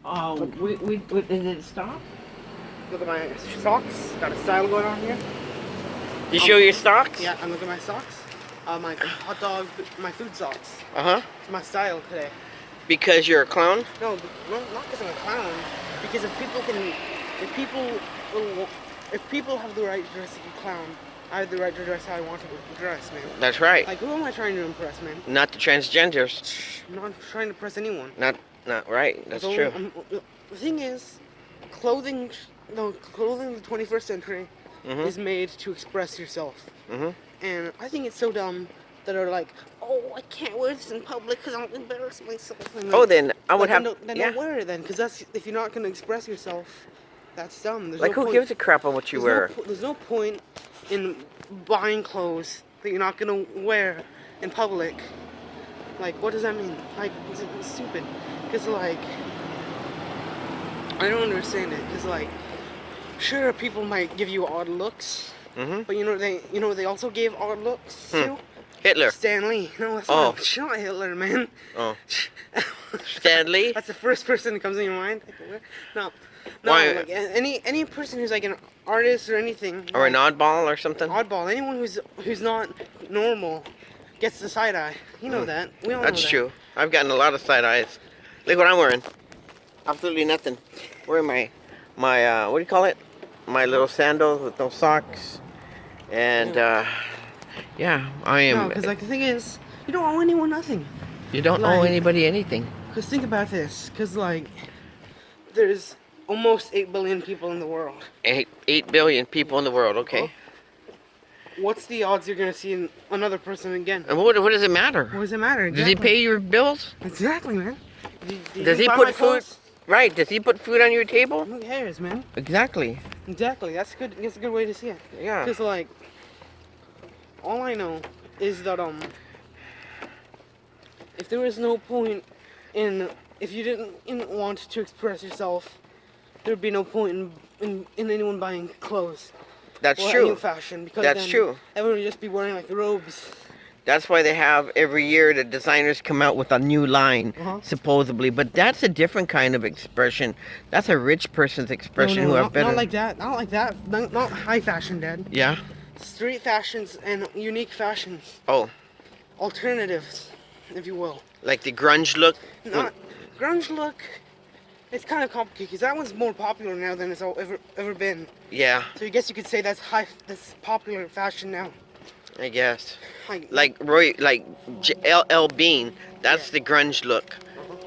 Oh, did it stop? Look at my socks. Got a style going on here. You show your socks? Yeah, and look at my socks. My hot dog, my food socks. Uh-huh. It's my style today. Because you're a clown? No, not because I'm a clown. Because if people have the right to dress like a clown, I have the right to dress how I want to dress, man. That's right. Like, who am I trying to impress, man? Not the transgenders. I'm not trying to impress anyone. Not right. That's true. The thing is, clothing in the 21st century is made to express yourself. And I think it's so dumb that are like, oh, I can't wear this in public because I'll embarrass myself. And Oh, then I would have. Then don't wear it then, because that's if you're not going to express yourself, that's dumb. There's Like, no who point. gives a crap on what you wear? There's no point in buying clothes that you're not going to wear in public. Like, what does that mean? Like, it's stupid. Because, like, I don't understand it. Because, like, sure, people might give you odd looks. But they also gave odd looks too. Hitler. Stan Lee. No, that's not Hitler, man. Oh. Stan Lee? That's the first person that comes in your mind. No. Why? Like any person who's like an artist or anything. Or an oddball or something? Oddball. Anyone who's not normal gets the side eye. You know that. We all know that. That's true. I've gotten a lot of side eyes. Look what I'm wearing. Absolutely nothing. Wearing my what do you call it? My little sandals with no socks. And yeah, I am. No, because like the thing is, you don't owe anyone nothing. You don't owe anybody anything. Because think about this. Because like, there's almost 8 billion people in the world. 8 billion people in the world. Okay. Well, what's the odds you're gonna see another person again? And what does it matter? What does it matter? Does Exactly. he pay your bills? Exactly, man. Does he put food? Right. Does he put food on your table? Who cares, man? Exactly. Exactly. That's good. That's a good way to see it. Yeah. Because like, all I know is that if there was no point in if you didn't want to express yourself, there'd be no point in anyone buying clothes. That's or true. Any fashion, because That's then true. Everyone would just be wearing like robes. That's why they have every year the designers come out with a new line, supposedly. But that's a different kind of expression. That's a rich person's expression who have better. Not like that. Not like that. Not high fashion, Dad. Yeah. Street fashions and unique fashions. Oh. Alternatives, if you will. Like the grunge look. Not grunge look. It's kind of complicated because that one's more popular now than it's ever been. Yeah. So I guess you could say that's popular fashion now. I guess. Like LL Bean, that's the grunge look.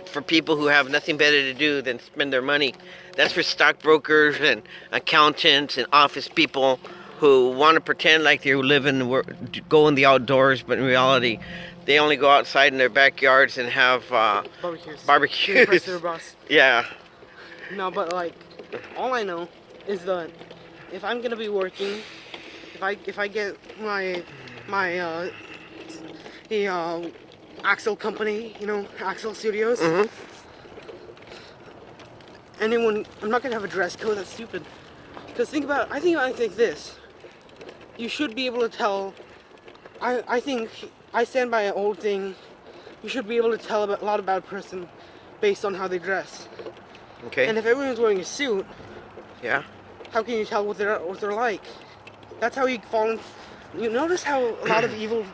For people who have nothing better to do than spend their money. That's for stockbrokers and accountants and office people who want to pretend like they live in go in the outdoors, but in reality, they only go outside in their backyards and have barbecues. To impress their boss. Yeah. No, but like, all I know is that if I'm gonna be working, if I get my Axel company, Axel Studios. I'm not gonna have a dress code. That's stupid. Because I think like this. You should be able to tell. I think I stand by an old thing. You should be able to tell a lot about a person based on how they dress. Okay. And if everyone's wearing a suit, yeah, how can you tell what they're like? That's how you fall in. You notice how a lot of evil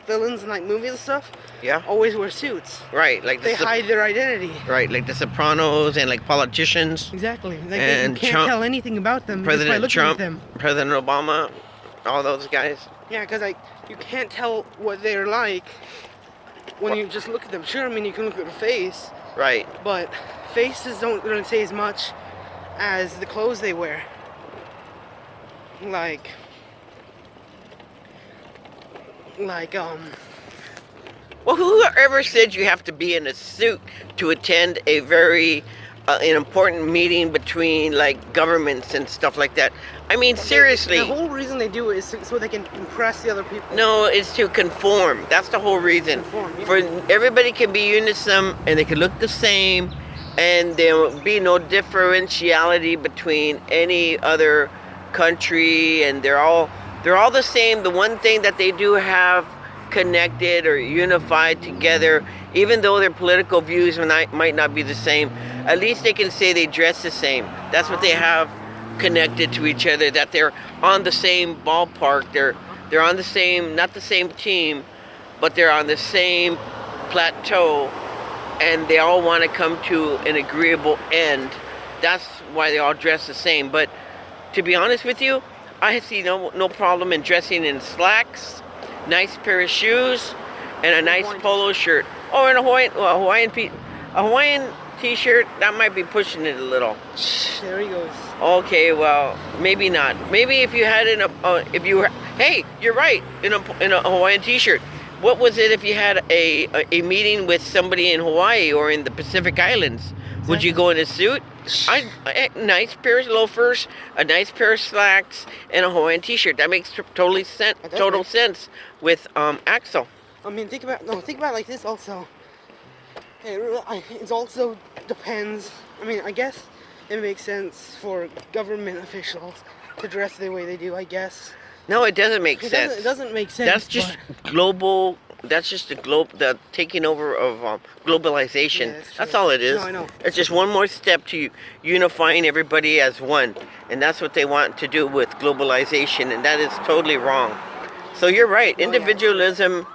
villains in like movies and stuff, always wear suits. Right, like they hide their identity. Right, like the Sopranos and like politicians. Exactly. Like and you can't tell anything about them President just by looking Trump, at them. President Obama, all those guys. Yeah, because like you can't tell what they're like when you just look at them. Sure, I mean you can look at their face. Right. But faces don't really say as much as the clothes they wear. Like Well, whoever said you have to be in a suit to attend a very an important meeting between like governments and stuff like that? I mean, seriously. The whole reason they do it is so they can impress the other people. No, it's to conform. That's the whole reason. Conform, yeah. For everybody can be unison and they can look the same, and there will be no differentiality between any other country, and they're all the same. The one thing that they do have connected or unified together, even though their political views might not be the same, at least they can say they dress the same. That's what they have connected to each other. That they're on the same ballpark. They're on the same, not the same team, but they're on the same plateau, and they all want to come to an agreeable end. That's why they all dress the same. But to be honest with you, I see no problem in dressing in slacks, nice pair of shoes, and a nice polo shirt. Oh, and a Hawaiian t-shirt, that might be pushing it a little. There he goes. Okay, well, maybe not. Maybe if you had if you were, hey, you're right, in a Hawaiian t-shirt. What was it if you had a meeting with somebody in Hawaii or in the Pacific Islands? Would you go in a suit? A nice pair of loafers, a nice pair of slacks, and a Hawaiian t-shirt. That makes total sense with Axel. I mean, think about it like this also. It also depends. I mean, I guess it makes sense for government officials to dress the way they do, I guess. No, it doesn't make sense. It doesn't make sense. That's just global. That's just the taking over of globalization. Yeah, that's all it is. No, I know. It's just one more step to unifying everybody as one, and that's what they want to do with globalization, and that is totally wrong. So you're right. Individualism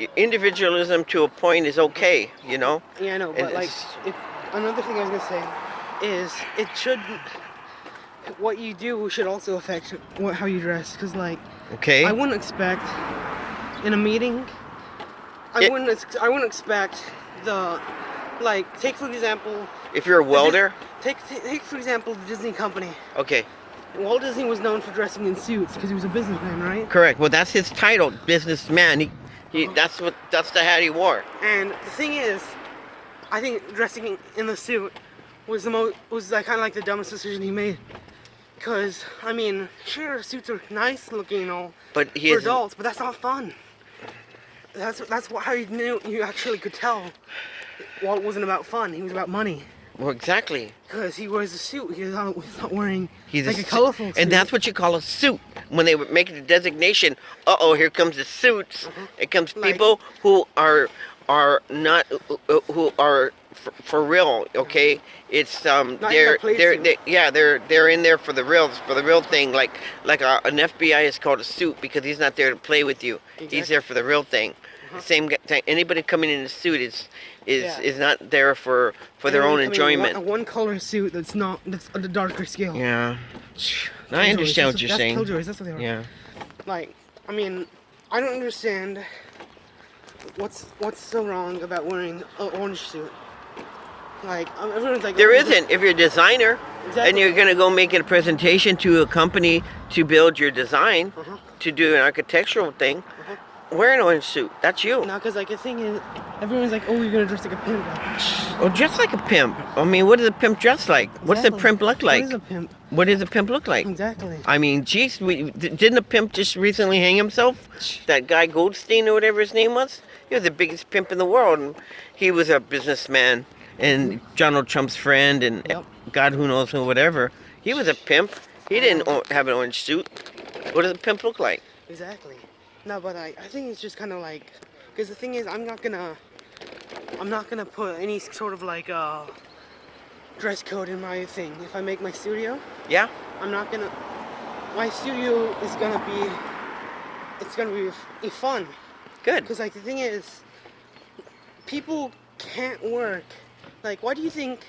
to a point is okay, you know. Yeah, I know. But another thing I was gonna say is it should. What you do should also affect how you dress, because okay. I wouldn't expect in a meeting. I wouldn't expect take for example. If you're a welder. Take for example the Disney company. Okay. Walt Disney was known for dressing in suits because he was a businessman, right? Correct. Well, that's his title, businessman. That's the hat he wore. And the thing is, I think dressing in the suit was kind of like the dumbest decision he made. Because I mean, sure, suits are nice looking, for adults, but that's not fun. That's how you actually could tell Walt wasn't about fun. He was about money. Well, exactly. Because he wears a suit. He's not wearing a colorful suit. And that's what you call a suit. When they make the designation, here comes the suits. It comes people who are not who are for real. Okay, it's they're in there for the real thing. Like an FBI is called a suit because he's not there to play with you. Exactly. He's there for the real thing. The same thing. Anybody coming in a suit is not there for their own enjoyment. A one color suit that's on the darker scale. Yeah. I understand what you're saying. Killjoys, that's what they are. Yeah. I mean, I don't understand what's so wrong about wearing an orange suit. Everyone's like, there isn't. If you're a designer and you're gonna go make a presentation to a company to build your design, to do an architectural thing, wear an orange suit. That's you. No, because the thing is, everyone's like, oh, you're gonna dress like a pimp. Oh, dress like a pimp. I mean, what does a pimp dress like? Exactly. What does a pimp look like? What is a pimp? What does a pimp look like? Exactly. I mean, geez, didn't a pimp just recently hang himself? That guy Goldstein or whatever his name was? He was the biggest pimp in the world, and he was a businessman and Donald Trump's friend, and God who knows who, whatever. He was a pimp. He didn't have an orange suit. What does a pimp look like? Exactly. No, but I think it's just kind of because the thing is, I'm not gonna put any sort of dress code in my thing. If I make my studio, yeah, my studio is gonna be fun. Good. Because the thing is, people can't work. Why do you think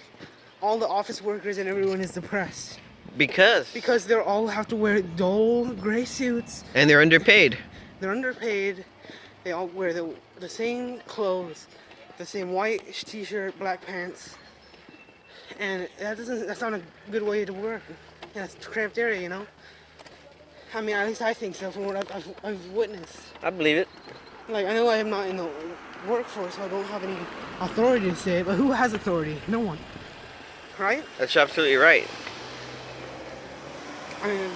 all the office workers and everyone is depressed? Because they all have to wear dull gray suits. And they're underpaid. They're underpaid. They all wear the same clothes, the same white t-shirt, black pants, and that's not a good way to work. Yeah, it's a cramped area, you know. I mean, at least I think so from what I've witnessed. I believe it. I know I am not in the workforce, so I don't have any authority to say it, but who has authority? No one. Right? That's absolutely right. I mean,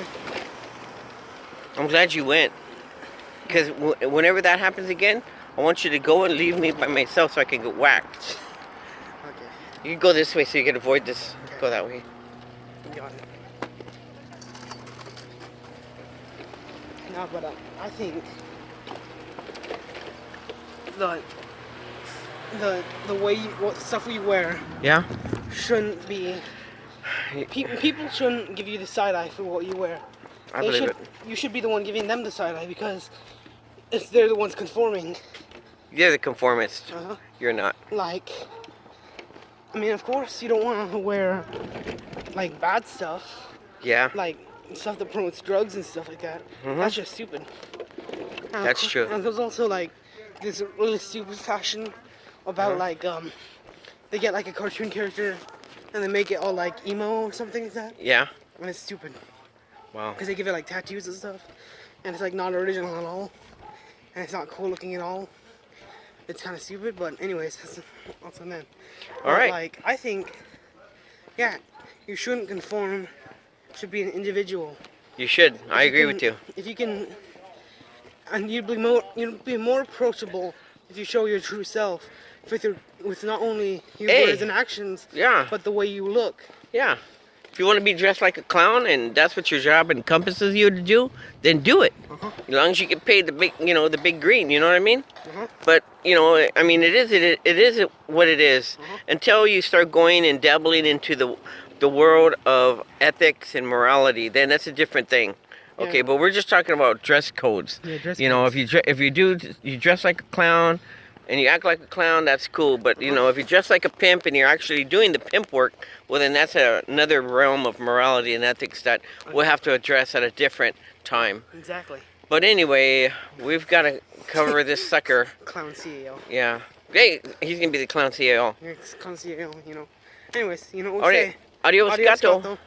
I'm glad you went. Because whenever that happens again, I want you to go and leave me by myself so I can get whacked. Okay. You can go this way so you can avoid this. Okay. Go that way. Got it. No, but I think the way what stuff we wear shouldn't be. People shouldn't give you the side eye for what you wear. I believe it. You should be the one giving them the side eye because they're the ones conforming. You're the conformist. Uh-huh. You're not. Like, I mean, of course, you don't want to wear like bad stuff, Yeah. like stuff that promotes drugs and stuff like that. Mhm. That's just stupid. And That's true. And there's also like this really stupid fashion about like they get like a cartoon character and they make it all like emo or something like that, Yeah. and it's stupid Wow. because they give it like tattoos and stuff, and it's like not original at all, and it's not cool looking at all. It's kind of stupid, but anyways, that's on them. All right. Like, I think, yeah, you shouldn't conform. Should be an individual. You should. I agree with you. If you can, and you'd be more approachable if you show your true self with not only your Hey. words and actions, Yeah. but the way you look. Yeah. If you want to be dressed like a clown and that's what your job encompasses you to do, then do it. Uh-huh. As long as you get paid the big green, you know what I mean? Uh-huh. But, I mean, it is what it is. Uh-huh. Until you start going and dabbling into the world of ethics and morality, then that's a different thing. Okay, Yeah. but we're just talking about dress codes. Yeah, dress If you dress like a clown and you act like a clown, that's cool. But if you dress like a pimp and you're actually doing the pimp work, well, then that's another realm of morality and ethics that we'll have to address at a different time. Exactly. But anyway, we've got to cover this sucker. Clown CEO. Yeah. Hey, he's gonna be the clown CEO. You're clown CEO. Anyways, what we Alright. say. Adios, Adios, gato. gato.